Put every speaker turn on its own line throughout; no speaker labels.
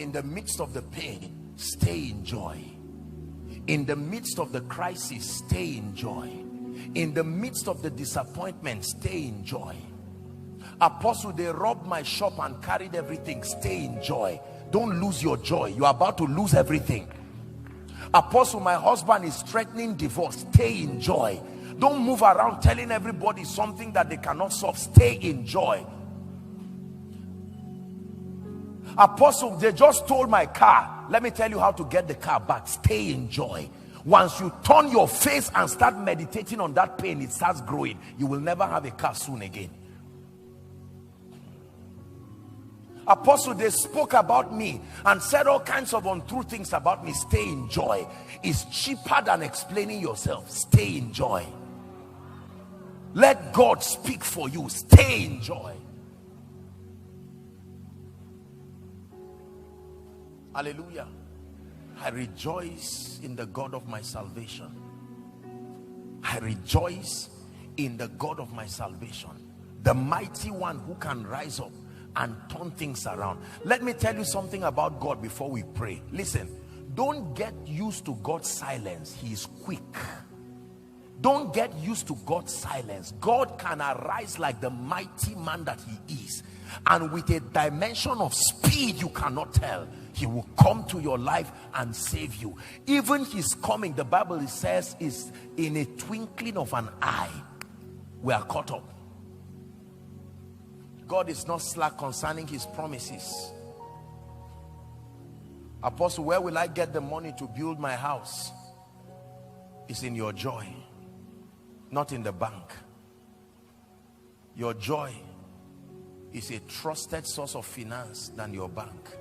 in the midst of the pain, stay in joy. In the midst of the crisis, stay in joy. In the midst of the disappointment, stay in joy. Apostle, they robbed my shop and carried everything. Stay in joy. Don't lose your joy. You are about to lose everything. Apostle, my husband is threatening divorce. Stay in joy. Don't move around telling everybody something that they cannot solve. Stay in joy. Apostle, they just stole my car. Let me tell you how to get the car back. Stay in joy. Once you turn your face and start meditating on that pain, it starts growing. You will never have a car soon again. Apostle, they spoke about me and said all kinds of untrue things about me. Stay in joy. It's cheaper than explaining yourself. Stay in joy. Let God speak for you. Stay in joy. Hallelujah. I rejoice in the God of my salvation. I rejoice in the God of my salvation, the mighty one who can rise up and turn things around. Let me tell you something about God before we pray. Listen, don't get used to God's silence. He is quick. Don't get used to God's silence. God can arise like the mighty man that he is, and with a dimension of speed you cannot tell, he will come to your life and save you. Even his coming, the Bible says, is in a twinkling of an eye. We are caught up. God is not slack concerning his promises. Apostle, where will I get the money to build my house? It's in your joy, not in the bank. Your joy is a trusted source of finance than your bank.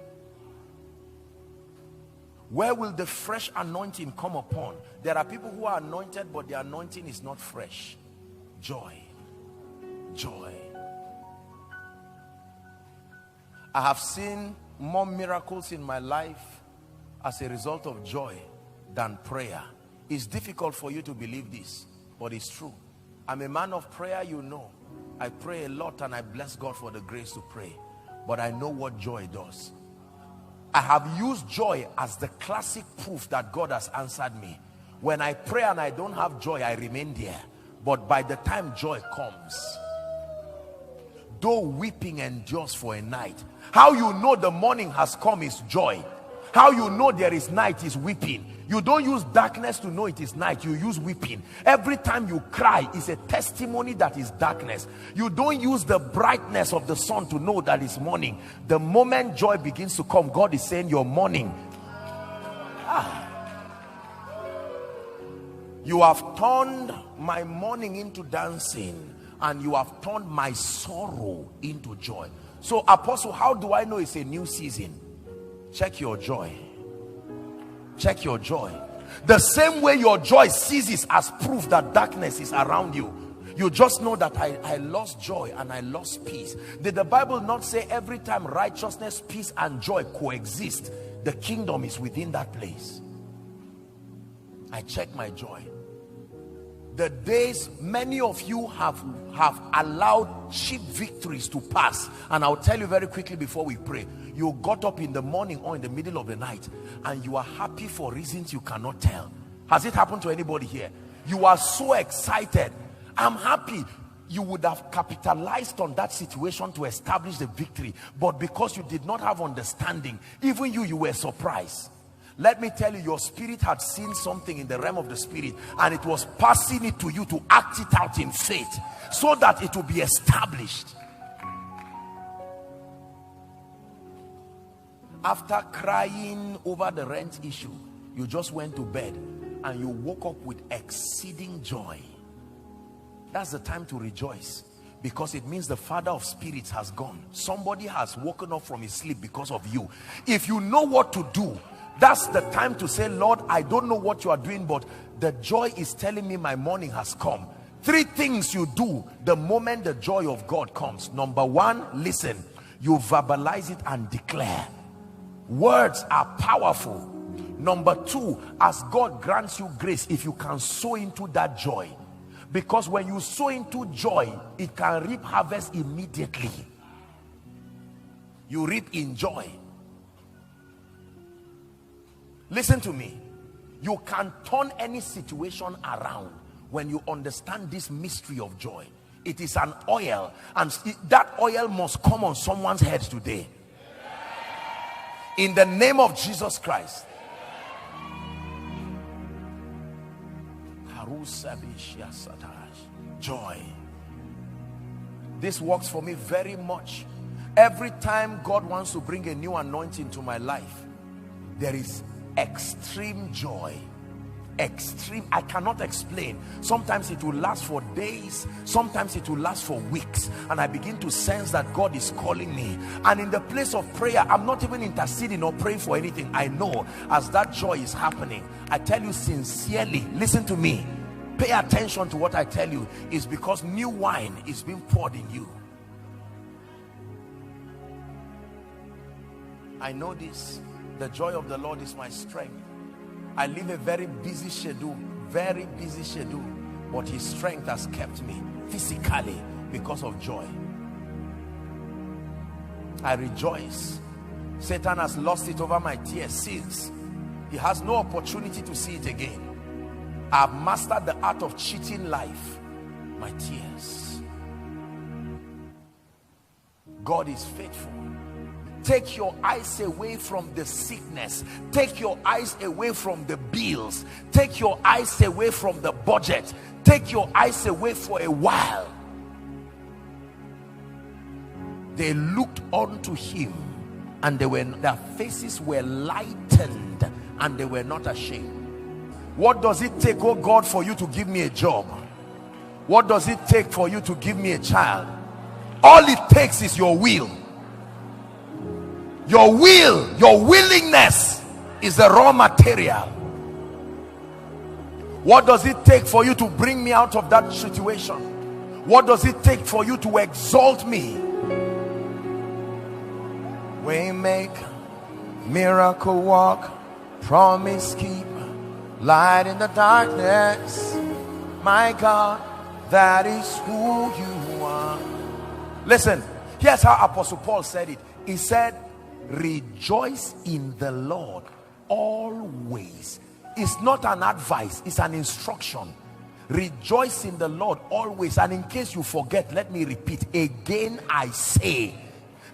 Where will the fresh anointing come upon? There are people who are anointed, but the anointing is not fresh. Joy. Joy. I have seen more miracles in my life as a result of joy than prayer. It's difficult for you to believe this, but it's true. I'm a man of prayer, you know. I pray a lot and I bless God for the grace to pray. But I know what joy does. I have used joy as the classic proof that God has answered me. When I pray and I don't have joy, I remain there. But by the time joy comes, though weeping endures for a night, how you know the morning has come is joy. How you know there is night is weeping. You don't use darkness to know it is night. You use weeping. Every time you cry is a testimony that is darkness. You don't use the brightness of the sun to know that it's morning. The moment joy begins to come, God is saying your morning. You have turned my mourning into dancing, and you have turned my sorrow into joy. So Apostle, how do I know it's a new season? Check your joy. Check your joy. The same way your joy ceases as proof that darkness is around you. You just know that I lost joy and I lost peace. Did the Bible not say every time righteousness, peace and joy coexist, the kingdom is within that place? I check my joy. The days many of you have allowed cheap victories to pass, and I'll tell you very quickly before we pray. You got up in the morning or in the middle of the night and you are happy for reasons you cannot tell. Has it happened to anybody here? You are so excited. I'm happy. You would have capitalized on that situation to establish the victory, but because you did not have understanding, even you were surprised. Let me tell you, your spirit had seen something in the realm of the spirit, and it was passing it to you to act it out in faith so that it will be established. After crying over the rent issue, you just went to bed and you woke up with exceeding joy. That's the time to rejoice, because it means the father of spirits has gone. Somebody has woken up from his sleep because of you. If you know what to do, that's the time to say, Lord, I don't know what you are doing, but the joy is telling me my morning has come. 3 things you do the moment the joy of God comes. Number 1, listen. You verbalize it and declare. Words are powerful. Number 2, as God grants you grace, if you can sow into that joy, because when you sow into joy, it can reap harvest immediately. You reap in joy. Listen to me. You can turn any situation around when you understand this mystery of joy. It is an oil, and that oil must come on someone's head today. In the name of Jesus Christ. Joy. This works for me very much. Every time God wants to bring a new anointing to my life, there is extreme joy. Extreme, I cannot explain. Sometimes it will last for days, sometimes it will last for weeks, and I begin to sense that God is calling me. And in the place of prayer, I'm not even interceding or praying for anything. I know as that joy is happening, I tell you sincerely, listen to me, pay attention to what I tell you, is because new wine is being poured in you. I know this. The joy of the Lord is my strength. I live a very busy schedule, but his strength has kept me physically because of joy. I rejoice. Satan has lost it over my tears since. He has no opportunity to see it again. I've mastered the art of cheating life. My tears. God is faithful. Take your eyes away from the sickness. Take your eyes away from the bills. Take your eyes away from the budget. Take your eyes away for a while. They looked unto him, and their faces were lightened, and they were not ashamed. What does it take, oh God, for you to give me a job? What does it take for you to give me a child? All it takes is your will. Your will, your willingness is the raw material. What does it take for you to bring me out of that situation? What does it take for you to exalt me? Waymaker, miracle walk, promise keep, light in the darkness. My God, that is who you are. Listen, here's how Apostle Paul said it. He said, rejoice in the Lord always. It's not an advice, it's an instruction. Rejoice in the Lord always. And in case you forget, let me repeat again, I say.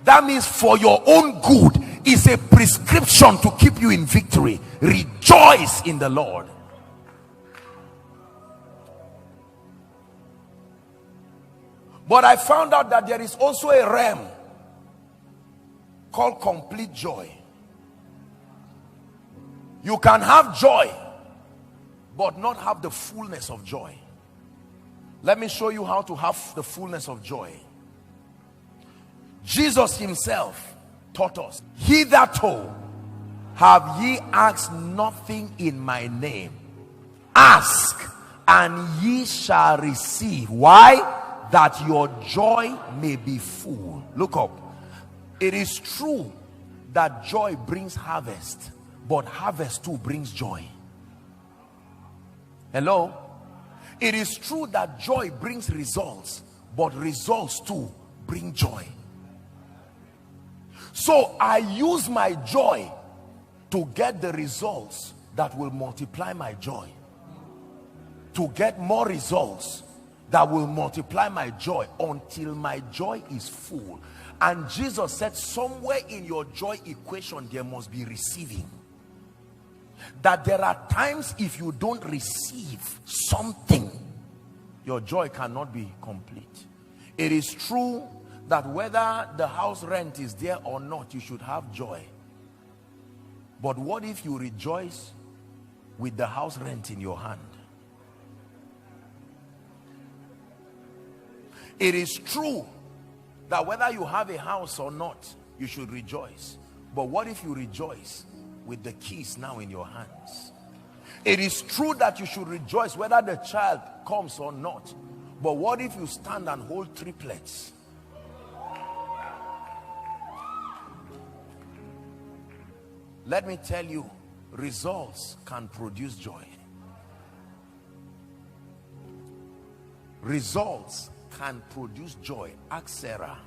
That means for your own good. Is a prescription to keep you in victory. Rejoice in the Lord. But I found out that there is also a realm called complete joy. You can have joy but not have the fullness of joy. Let me show you how to have the fullness of joy. Jesus himself taught us, hitherto have ye asked nothing in my name. Ask and ye shall receive. Why? That your joy may be full. Look up. It is true that joy brings harvest, but harvest too brings joy. Hello? It is true that joy brings results, but results too bring joy. So I use my joy to get the results that will multiply my joy. To get more results that will multiply my joy until my joy is full. And Jesus said somewhere in your joy equation there must be receiving. That there are times if you don't receive something, your joy cannot be complete. It is true that whether the house rent is there or not, you should have joy. But what if you rejoice with the house rent in your hand? It is true that whether you have a house or not, you should rejoice. But what if you rejoice with the keys now in your hands? It is true that you should rejoice whether the child comes or not. But what if you stand and hold triplets? Let me tell you, results can produce joy. Results can produce joy. Ask Sarah.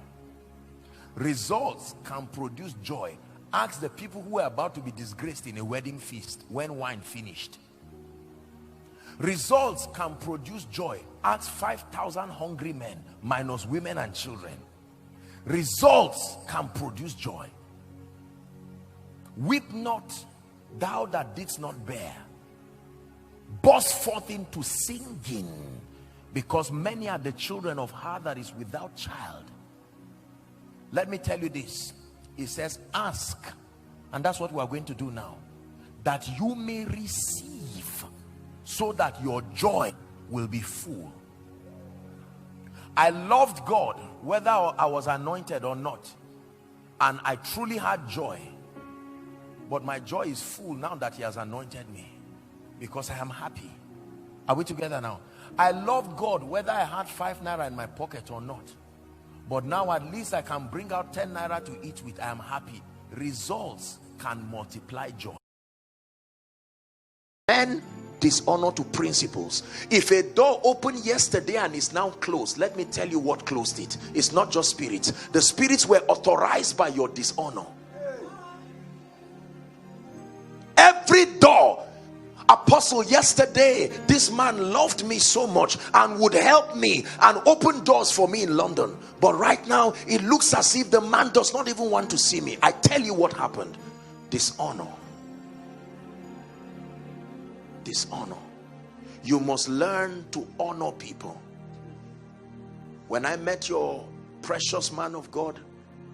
Results can produce joy. Ask the people who were about to be disgraced in a wedding feast when wine finished. Results can produce joy. Ask 5,000 hungry men minus women and children. Results can produce joy. Weep not, thou that didst not bear. Burst forth into singing, because many are the children of her that is without child. Let me tell you this. It says ask, and that's what we are going to do now, that you may receive, so that your joy will be full. I loved God whether I was anointed or not, and I truly had joy, but my joy is full now that he has anointed me, because I am happy. Are we together now? I loved God whether I had 5 naira in my pocket or not, but now at least I can bring out 10 naira to eat with. I am happy. Results can multiply joy. And dishonor to principles. If a door opened yesterday and is now closed, let me tell you what closed it. It's not just spirits. The spirits were authorized by your dishonor. Every door. Apostle, yesterday this man loved me so much and would help me and open doors for me in London, but right now it looks as if the man does not even want to see me. I tell you what happened. Dishonor. Dishonor. You must learn to honor people. When I met your precious man of God,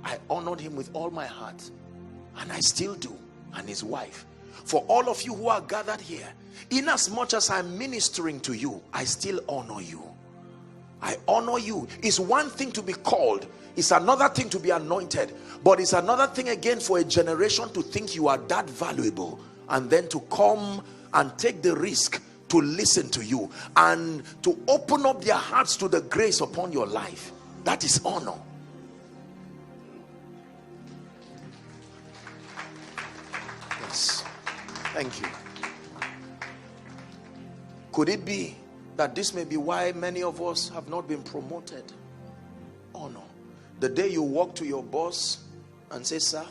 I honored him with all my heart, and I still do, and his wife. For all of you who are gathered here, in as much as I'm ministering to you, I still honor you. I honor you. It's one thing to be called, it's another thing to be anointed, but it's another thing again for a generation to think you are that valuable, and then to come and take the risk to listen to you and to open up their hearts to the grace upon your life. That is honor. Yes. Thank you. Could it be that this may be why many of us have not been promoted? Honor. The day you walk to your boss and say, sir,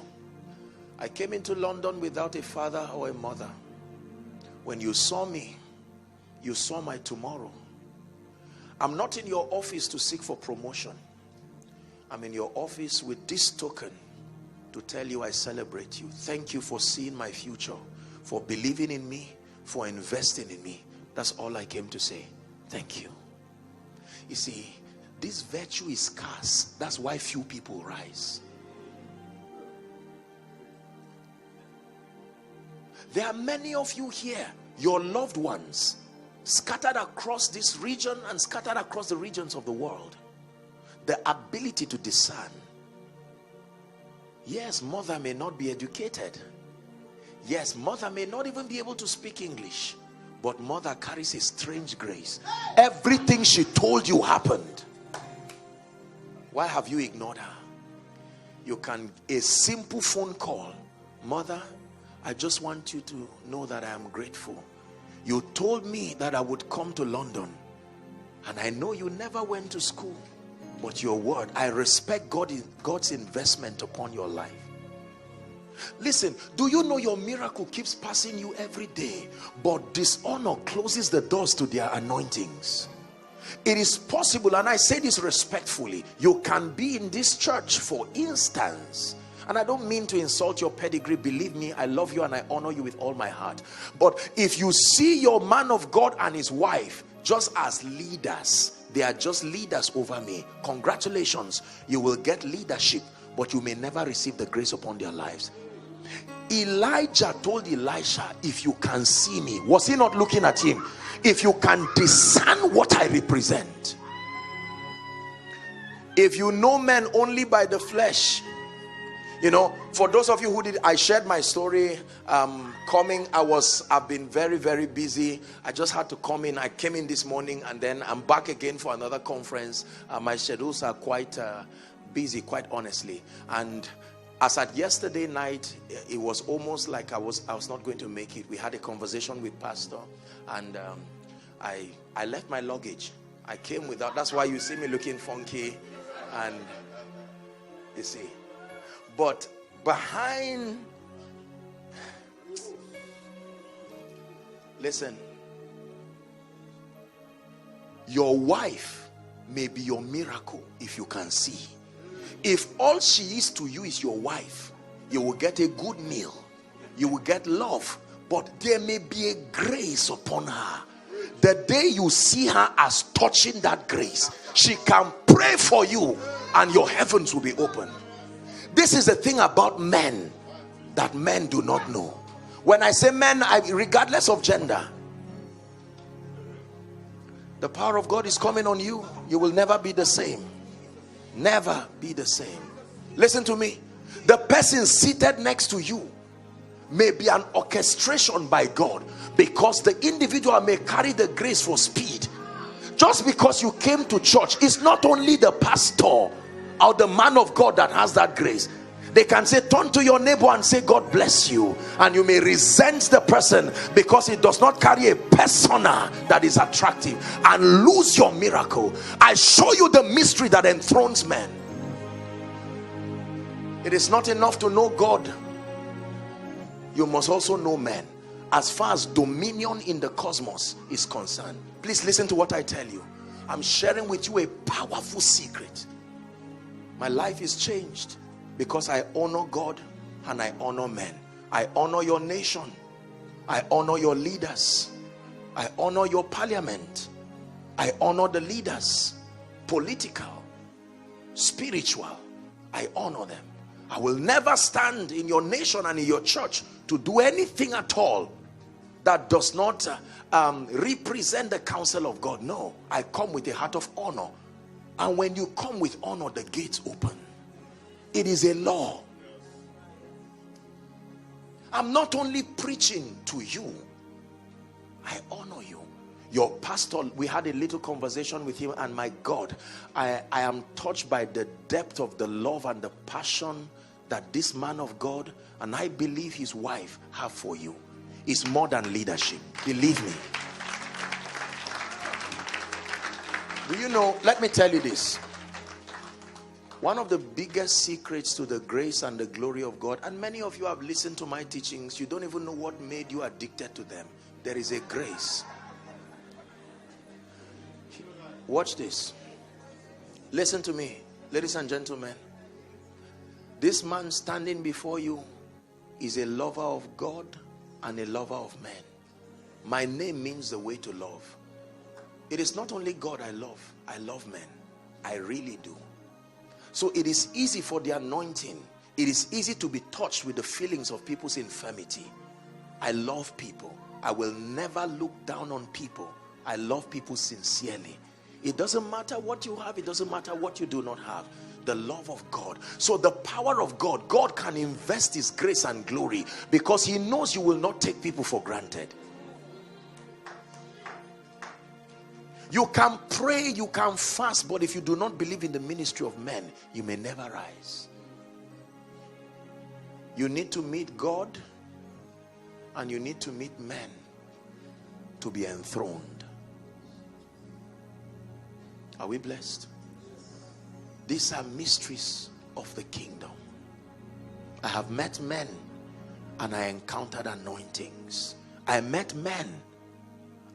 I came into London without a father or a mother. When you saw me, you saw my tomorrow. I'm not in your office to seek for promotion. I'm in your office with this token to tell you I celebrate you. Thank you for seeing my future, for believing in me, for investing in me. That's all I came to say. Thank you. You see, this virtue is scarce. That's why few people rise. There are many of you here, your loved ones, scattered across this region and scattered across the regions of the world. The ability to discern. Yes, mother may not be educated. Yes, mother may not even be able to speak English, but mother carries a strange grace. Everything she told you happened. Why have you ignored her? You can, a simple phone call. Mother, I just want you to know that I am grateful. You told me that I would come to London, and I know you never went to school, but your word, I respect God's investment upon your life. Listen, do you know your miracle keeps passing you every day, but dishonor closes the doors to their anointings? It is possible, and I say this respectfully, you can be in this church, for instance, and I don't mean to insult your pedigree. Believe me, I love you and I honor you with all my heart. But if you see your man of God and his wife just as leaders, they are just leaders over me, congratulations, you will get leadership, but you may never receive the grace upon their lives. Elijah told Elisha, if you can see me, was he not looking at him? If you can discern what I represent. If you know men only by the flesh, you know, for those of you who did, I shared my story coming. I've been very, very busy. I just had to come in. I came in this morning and then I'm back again for another conference. My schedules are quite busy, quite honestly. And as at yesterday night, it was almost like I was not going to make it. We had a conversation with Pastor, and I left my luggage. I came without. That's why you see me looking funky, and you see. But behind, listen, your wife may be your miracle if you can see. If all she is to you is your wife, you will get a good meal, you will get love, but there may be a grace upon her. The day you see her as touching that grace, she can pray for you and your heavens will be open. This is the thing about men that men do not know. When I say men, regardless of gender, the power of God is coming on you. You will never be the same. Never be the same. Listen to me. The person seated next to you may be an orchestration by God, because the individual may carry the grace for speed. Just because you came to church, it's not only the pastor or the man of God that has that grace. They can say, turn to your neighbor and say, God bless you, and you may resent the person because it does not carry a persona that is attractive, and lose your miracle. I show you the mystery that enthrones men. It is not enough to know God, you must also know men as far as dominion in the cosmos is concerned. Please listen to what I tell you. I'm sharing with you a powerful secret. My life is changed because I honor God and I honor men. I honor your nation, I honor your leaders, I honor your parliament, I honor the leaders, political, spiritual, I honor them. I will never stand in your nation and in your church to do anything at all that does not represent the counsel of God. No, I come with a heart of honor. And when you come with honor, the gates open. It is a law. I'm not only preaching to you, I honor you. Your pastor, we had a little conversation with him, and my God, I am touched by the depth of the love and the passion that this man of God, and I believe his wife, have for you. It's more than leadership, believe me. Do you know, let me tell you this. One of the biggest secrets to the grace and the glory of God, and many of you have listened to my teachings, you don't even know what made you addicted to them. There is a grace. Watch this. Listen to me, ladies and gentlemen. This man standing before you is a lover of God and a lover of men. My name means the way to love. It is not only God I love men. I really do. So it is easy for the anointing. It is easy to be touched with the feelings of people's infirmity. I love people. I will never look down on people. I love people sincerely. It doesn't matter what you have. It doesn't matter what you do not have. The love of God. So the power of God, God can invest his grace and glory because he knows you will not take people for granted. You can pray, you can fast, but if you do not believe in the ministry of men, you may never rise. You need to meet God and you need to meet men to be enthroned. Are we blessed? These are mysteries of the kingdom. I have met men and I encountered anointings. I met men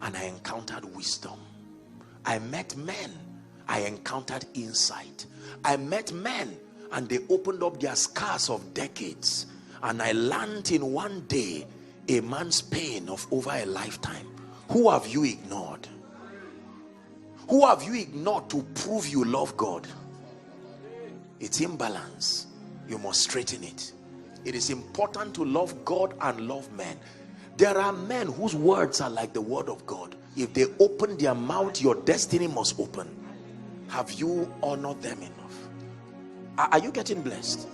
and I encountered wisdom. I met men, I encountered insight. I met men and they opened up their scars of decades, and I learned in one day a man's pain of over a lifetime. Who have you ignored? Who have you ignored to prove you love God? It's imbalance. You must straighten it. It is important to love God and love men. There are men whose words are like the word of God. If they open their mouth, your destiny must open. Have you honored them enough? Are you getting blessed?